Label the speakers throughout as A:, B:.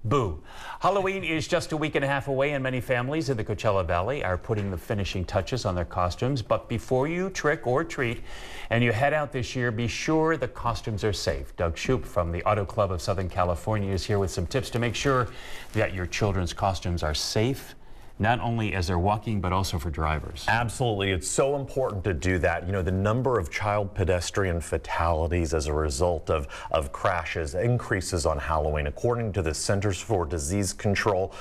A: Boo. Halloween is just a week and a half away, and many families in the Coachella Valley are putting the finishing touches on their costumes. But before you trick or treat and you head out this year, be sure the costumes are safe. Doug Shoup from the Auto Club of Southern California is here with some tips to make sure that your children's costumes are safe, not only as they're walking, but also for drivers.
B: Absolutely. It's so important to do that. You know, the number of child pedestrian fatalities as a result of crashes increases on Halloween. According to the Centers for Disease Control,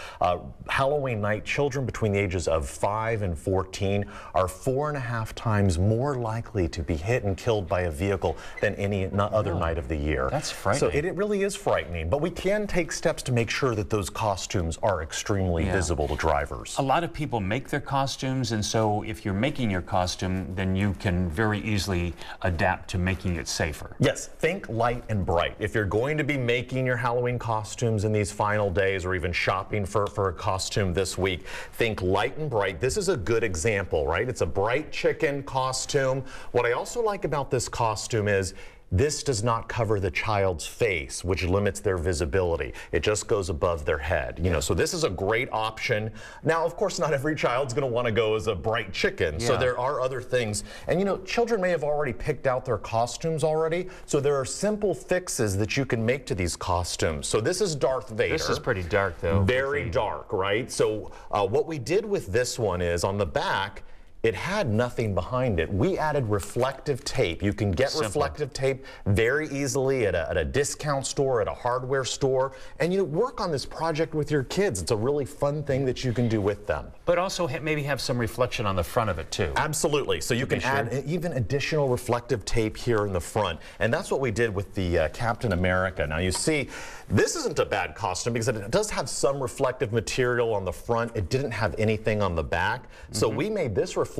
B: Halloween night, children between the ages of 5 and 14 are 4.5 times more likely to be hit and killed by a vehicle than any other night of the year.
A: That's frightening.
B: So it really is frightening, but we can take steps to make sure that those costumes are extremely visible to drivers.
A: A lot of people make their costumes, and so if you're making your costume, then you can very easily adapt to making it safer.
B: Yes, think light and bright. If you're going to be making your Halloween costumes in these final days or even shopping for a costume this week, think light and bright. This is a good example, right? It's a bright chicken costume. What I also like about this costume is this does not cover the child's face, which limits their visibility. It just goes above their head. You know, so this is a great option. Now, of course, not every child's going to want to go as a bright chicken. So there are other things. And you know, children may have already picked out their costumes already. So there are simple fixes that you can make to these costumes. So this is Darth Vader.
A: This is pretty dark, though.
B: Very dark, right? So what we did with this one is on the back, it had nothing behind it. We added reflective tape. You can get reflective tape very easily at a discount store, at a hardware store, and you work on this project with your kids. It's a really fun thing that you can do with them.
A: But also maybe have some reflection on the front of it too.
B: Absolutely. So you can add even additional reflective tape here in the front. And that's what we did with the Captain America. Now you see, this isn't a bad costume because it does have some reflective material on the front. It didn't have anything on the back. So we made this reflective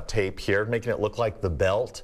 B: tape here, making it look like the belt.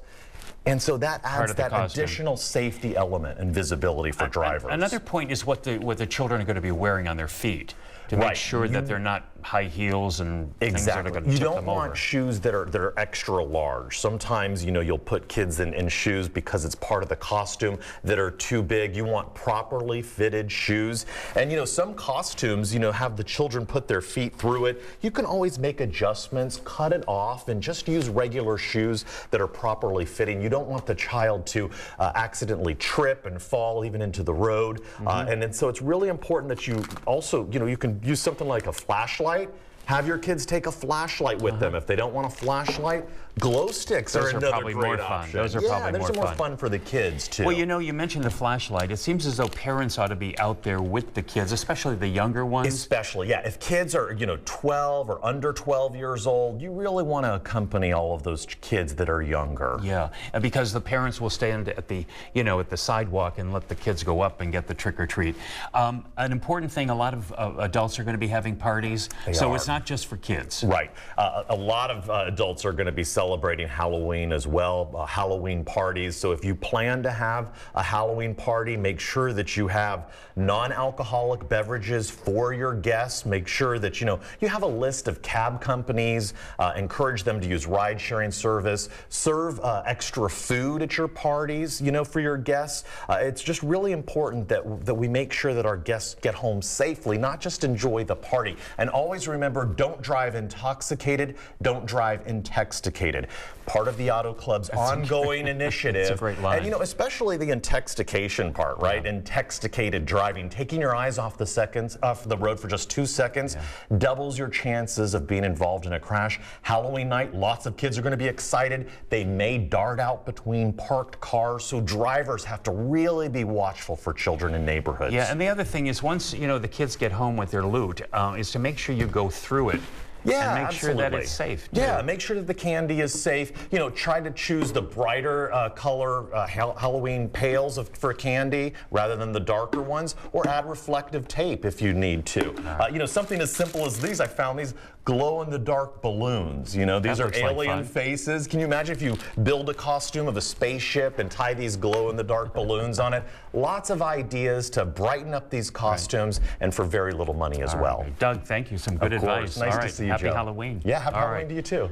B: And so that adds that additional safety element and visibility for drivers.
A: Another point is what the children are going to be wearing on their feet to make sure that they're not high heels and things that are going to tip them over.
B: You don't want shoes that are extra large. Sometimes, you know, you'll put kids in shoes because it's part of the costume that are too big. You want properly fitted shoes. And, you know, some costumes, you know, have the children put their feet through it. You can always make adjustments, cut it off, and just use regular shoes that are properly fitting. You don't want the child to accidentally trip and fall even into the road. And so it's really important that you also, you know, you can use something like a flashlight. Have your kids take a flashlight with them. If they don't want a flashlight, glow sticks are another great option.
A: Those are probably more
B: fun for the kids too.
A: Well, you know, you mentioned the flashlight. It seems as though parents ought to be out there with the kids, especially the younger ones.
B: Especially, yeah. If kids are, you know, 12 or under 12 years old, you really want to accompany all of those kids that are younger.
A: Yeah, because the parents will stand at the, you know, at the sidewalk and let the kids go up and get the trick or treat. An important thing, a lot of adults are going to be having parties, so it's not just for kids.
B: Right. A lot of adults are going to be celebrating Halloween as well, Halloween parties. So if you plan to have a Halloween party, make sure that you have non-alcoholic beverages for your guests. Make sure that, you know, you have a list of cab companies. Encourage them to use ride-sharing service. Serve extra food at your parties, you know, for your guests. It's just really important that we make sure that our guests get home safely, not just enjoy the party. And always remember, don't drive intoxicated, don't drive intoxicated. Part of the Auto Club's ongoing initiative.
A: It's a great line.
B: And you know, especially the intoxication part, right? Intoxicated driving, taking your eyes off the road for just 2 seconds doubles your chances of being involved in a crash. Halloween night, lots of kids are going to be excited. They may dart out between parked cars, so drivers have to really be watchful for children in neighborhoods.
A: Yeah, and the other thing is once, you know, the kids get home with their loot, is to make sure you go through it.
B: Yeah,
A: and make sure that it's safe, too.
B: Yeah, make sure that the candy is safe. You know, try to choose the brighter color Halloween pails for candy rather than the darker ones, or add reflective tape if you need to. You know, something as simple as these, I found these glow-in-the-dark balloons. You know, these are alien faces. Can you imagine if you build a costume of a spaceship and tie these glow-in-the-dark balloons on it? Lots of ideas to brighten up these costumes and for very little money as well.
A: Doug, thank you. Some good advice.
B: Nice to see you,
A: Happy Halloween.
B: Yeah, happy Halloween to you too.